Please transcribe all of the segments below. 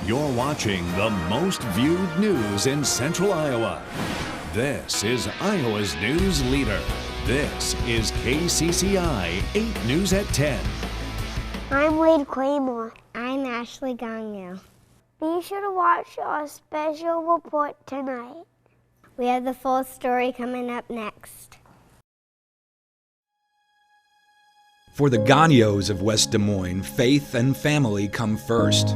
You're watching the most viewed news in Central Iowa. This is Iowa's news leader. This is KCCI 8 News at 10. I'm Wade Claymore. I'm Ashley Gagnon. Be sure to watch our special report tonight. We have the full story coming up next. For the Gagnos of West Des Moines, faith and family come first,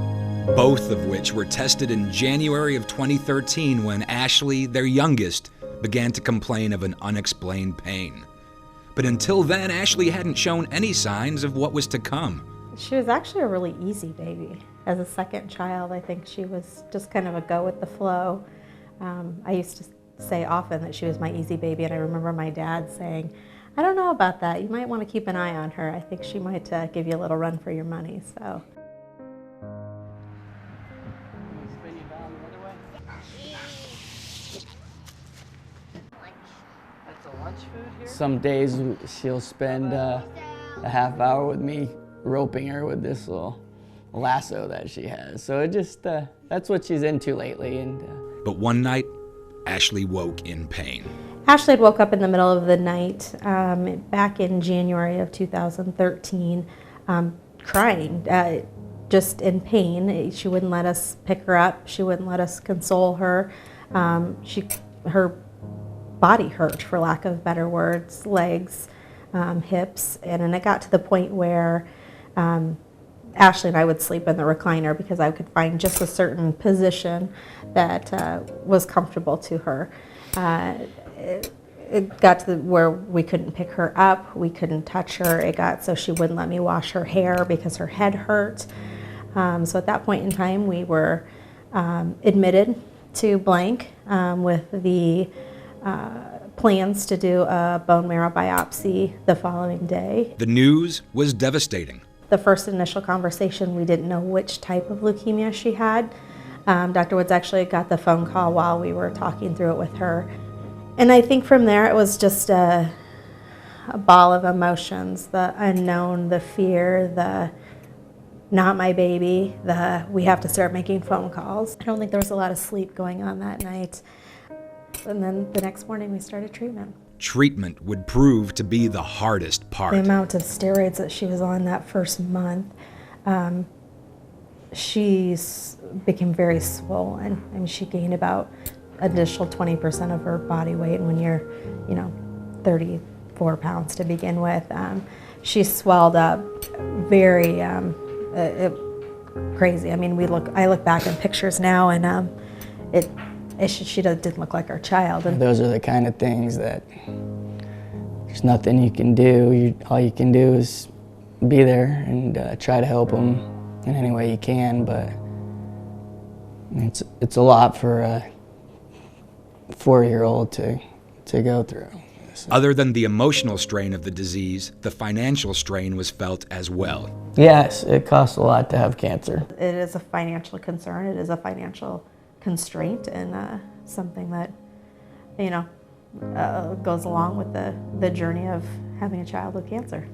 both of which were tested in January of 2013 when Ashley, their youngest, began to complain of an unexplained pain. But until then, Ashley hadn't shown any signs of what was to come. She was actually a really easy baby. As a second child, I think she was just kind of a go with the flow. I used to say often that she was my easy baby, and I remember my dad saying, I don't know about that. You might want to keep an eye on her. I think she might give you a little run for your money. So. Some days she'll spend a half hour with me roping her with this little lasso that she has. So it just, that's what she's into lately. But one night, Ashley woke in pain. Ashley had woke up in the middle of the night back in January of 2013, crying, just in pain. She wouldn't let us pick her up. She wouldn't let us console her. Her body hurt, for lack of better words, legs, hips, and then it got to the point where Ashley and I would sleep in the recliner because I could find just a certain position that was comfortable to her. It got to where we couldn't pick her up, we couldn't touch her. It got so she wouldn't let me wash her hair because her head hurt. So at that point in time, we were admitted to Blank with the plans to do a bone marrow biopsy the following day. The news was devastating. The first initial conversation, we didn't know which type of leukemia she had. Dr. Woods actually got the phone call while we were talking through it with her. And I think from there it was just a ball of emotions, the unknown, the fear, the not my baby, the we have to start making phone calls. I don't think there was a lot of sleep going on that night. And then the next morning we started treatment. Treatment would prove to be the hardest part. The amount of steroids that she was on that first month, she became very swollen. I mean, she gained about additional 20% of her body weight. And when you're, 34 pounds to begin with, she swelled up very crazy. I mean, I look back in pictures now, and she didn't look like our child. And those are the kind of things that there's nothing you can do. All you can do is be there and try to help them in any way you can. But it's a lot for a 4-year-old to go through. So. Other than the emotional strain of the disease, the financial strain was felt as well. Yes, it costs a lot to have cancer. It is a financial concern. It is a financial constraint, and something that goes along with the journey of having a child with cancer.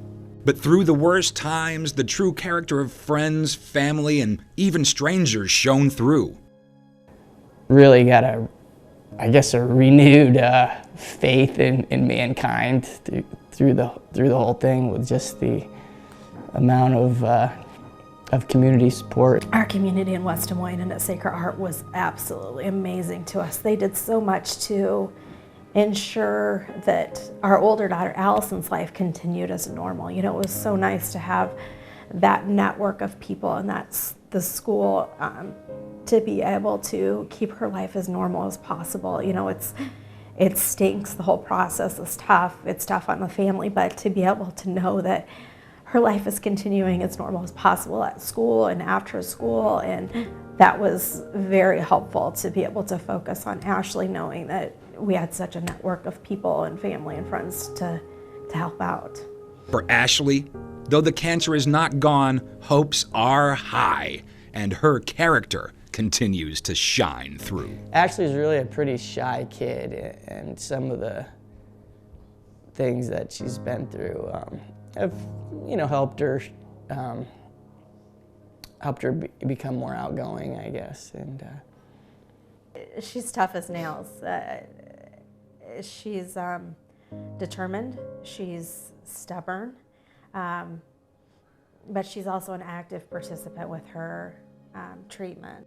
But through the worst times, the true character of friends, family, and even strangers shone through. Really got a renewed faith in mankind through the whole thing, with just the amount of community support. Our community in West Des Moines and at Sacred Heart was absolutely amazing to us. They did so much to ensure that our older daughter Allison's life continued as normal. It was so nice to have that network of people, and that's the school, to be able to keep her life as normal as possible. It stinks, the whole process is tough. It's tough on the family, but to be able to know that her life is continuing as normal as possible at school and after school, and that was very helpful to be able to focus on Ashley, knowing that we had such a network of people and family and friends to help out. For Ashley, though the cancer is not gone, hopes are high, and her character continues to shine through. Ashley's really a pretty shy kid, and some of the things that she's been through have, helped her helped her become more outgoing, I guess. And she's tough as nails. She's determined, she's stubborn, but she's also an active participant with her treatment.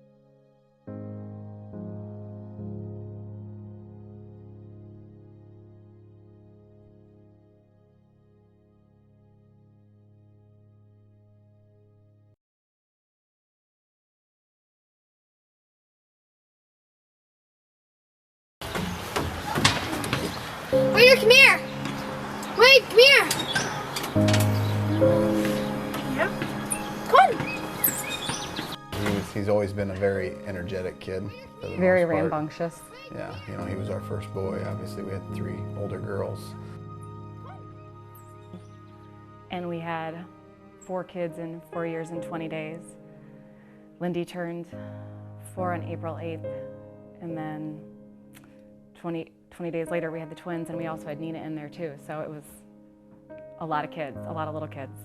Wait, come here! Wait, come here! Yeah? Come on! He's always been a very energetic kid. For the Very most part. rambunctious. Yeah, you know, he was our first boy. Obviously, we had 3 older girls. And we had 4 kids in 4 years and 20 days. Lindy turned 4 on April 8th, and then 20 days later we had the twins, and we also had Nina in there too. So it was a lot of kids, a lot of little kids.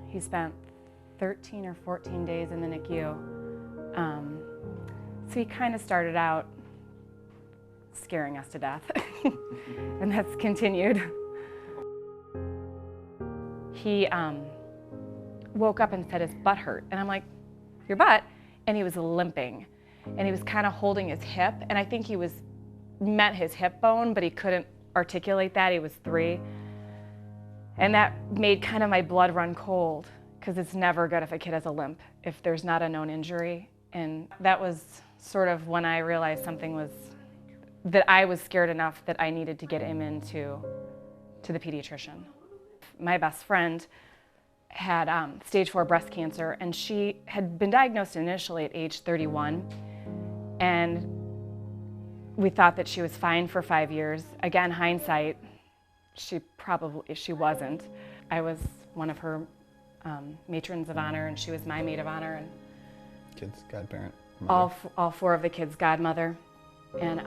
He spent 13 or 14 days in the NICU. So he kind of started out scaring us to death, and that's continued. He woke up and said his butt hurt, and I'm like, your butt? And he was limping, and he was kind of holding his hip, and I think he meant his hip bone, but he couldn't articulate that. He was 3. And that made kind of my blood run cold, because it's never good if a kid has a limp, if there's not a known injury. And that was sort of when I realized that I was scared enough that I needed to get him into the pediatrician. My best friend had stage 4 breast cancer, and she had been diagnosed initially at age 31. And we thought that she was fine for 5 years. Again, hindsight, she wasn't. I was one of her matrons of honor, and she was my maid of honor, and Kids, godparent. all 4 of the kids' godmother, and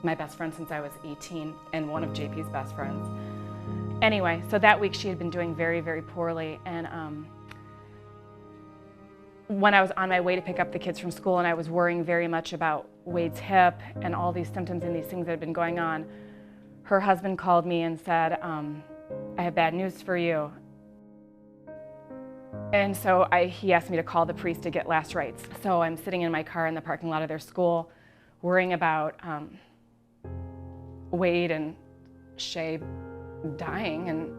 my best friend since I was 18, and one of JP's best friends. Anyway, so that week she had been doing very, very poorly, and when I was on my way to pick up the kids from school, and I was worrying very much about Wade's hip and all these symptoms and these things that had been going on, her husband called me and said, I have bad news for you. And so he asked me to call the priest to get last rites. So I'm sitting in my car in the parking lot of their school, worrying about Wade and Shay dying, and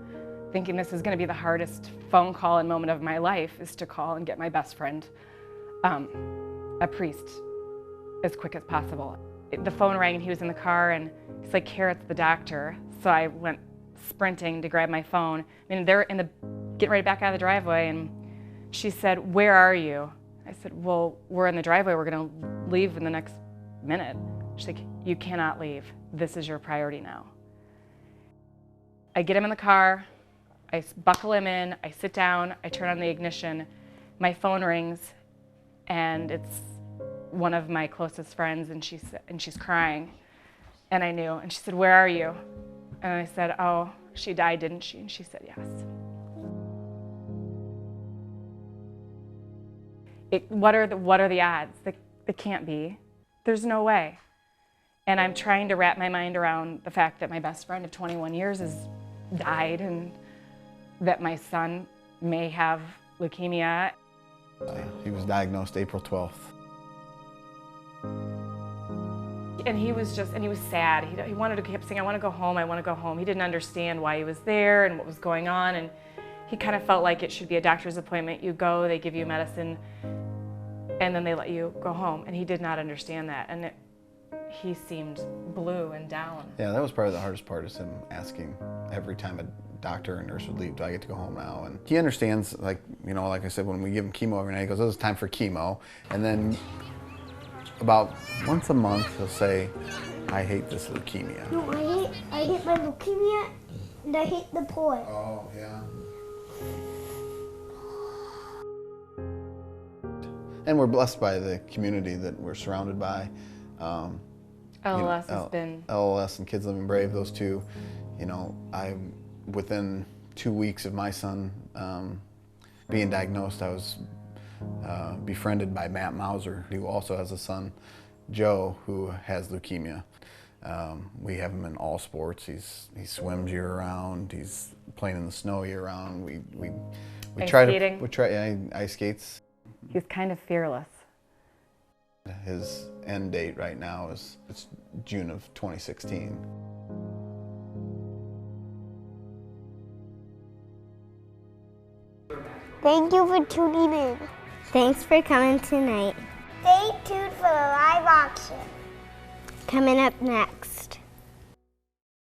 thinking this is going to be the hardest phone call and moment of my life, is to call and get my best friend a priest as quick as possible. The phone rang and he was in the car, and he's like, "Kara, it's the doctor." So I went sprinting to grab my phone. I mean, they're getting ready back out of the driveway, and she said, "Where are you?" I said, "Well, we're in the driveway. We're going to leave in the next minute." She's like, "You cannot leave. This is your priority now." I get him in the car, I buckle him in, I sit down, I turn on the ignition, my phone rings, and it's one of my closest friends, and she's crying, and I knew, and she said, "Where are you?" And I said, "Oh, she died, didn't she?" And she said, "Yes." What are the odds? It can't be. There's no way. And I'm trying to wrap my mind around the fact that my best friend of 21 years has died, and that my son may have leukemia. He was diagnosed April 12th. And he was sad. He kept saying, "I want to go home, I want to go home." He didn't understand why he was there and what was going on, and he kind of felt like it should be a doctor's appointment. You go, they give you medicine, and then they let you go home. And he did not understand that, and he seemed blue and down. Yeah, that was probably the hardest part, is him asking every time a doctor or nurse would leave, "Do I get to go home now?" And he understands, like, you know, like I said, when we give him chemo every night, he goes, "Oh, it's time for chemo." And then about once a month, he'll say, "I hate this leukemia." No, I hate my leukemia, and I hate the poor. Oh, yeah. And we're blessed by the community that we're surrounded by. LLS has been... LLS and Kids Living Brave, those two, within 2 weeks of my son being diagnosed, I was befriended by Matt Mauser, who also has a son, Joe, who has leukemia. We have him in all sports. He swims year round. He's playing in the snow year round. We try ice skates. He's kind of fearless. His end date right now it's June of 2016. Thank you for tuning in. Thanks for coming tonight. Stay tuned for the live auction coming up next.